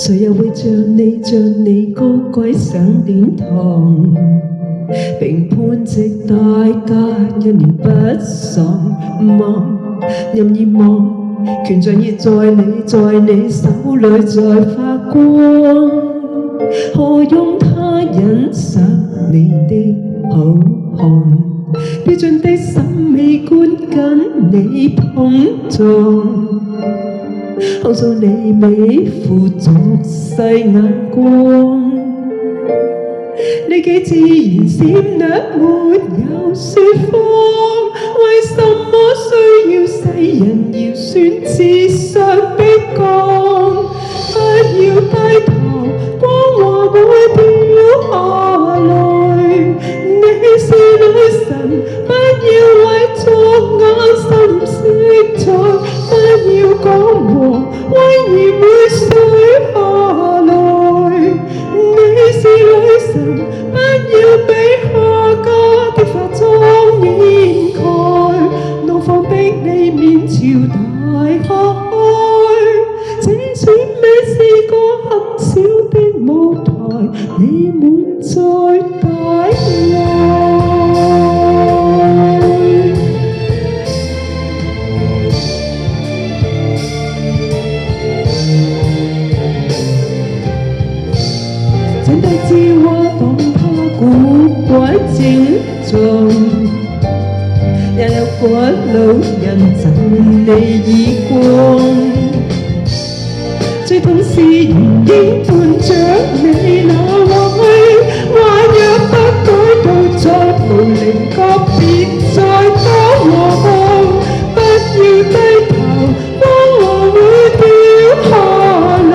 誰又會像你高貴上殿堂，評判直大家一臉不爽，任意望，權杖已在你手裏在發光，何用他欣賞你的好看，標準的審美觀跟你碰撞，控訴你美腐俗世眼光，你幾自然閃略沒有說謊，為什麼需要世人饒恕至上的光？不要低頭，光華會掉下來，你是女神，不要偽作眼神色彩，不要講和威嚴會水下來，你是女神，不要被下嫁的化妝掩蓋，怒放逼你面朝大開，這選美是個很小的舞台，你滿載大愛。請低枝花當他古怪正重，也有個老人贈你耳光，最痛是原應伴着你那位，話若不改到再無稜角，別再多我，不要低頭，光華會掉下來，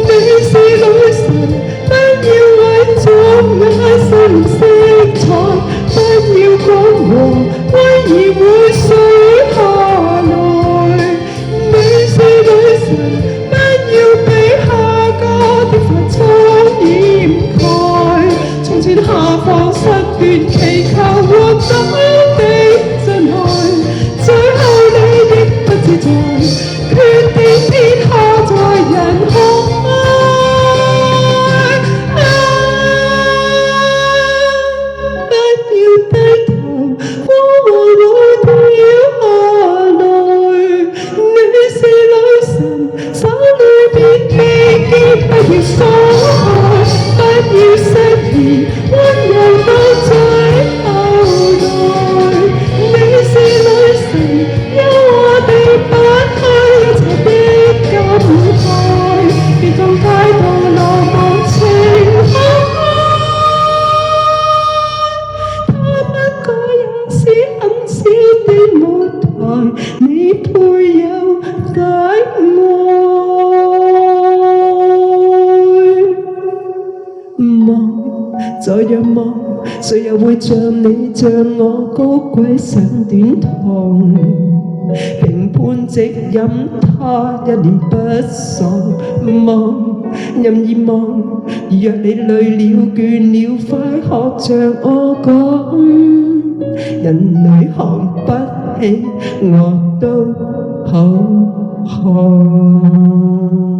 你是女神，不要偽作眼神色彩，不要講和威嚴會水下來，你是女神，不要被下嫁的化妝掩蓋，從前下放失斷祈求獲得的真愛，最後你亦不自在，決定撇下在人海。不要疏開，不要失儀，溫柔到最後來，你是女神，優雅地擺開一切的感慨，別當太多浪漫情愛，它不過也是很小的舞台，你配有大愛。再仰望，誰又會像我高貴上殿堂，評判直飲他一臉不爽，任意望，若你累了倦了，快學着我講，人類看不起我都好看。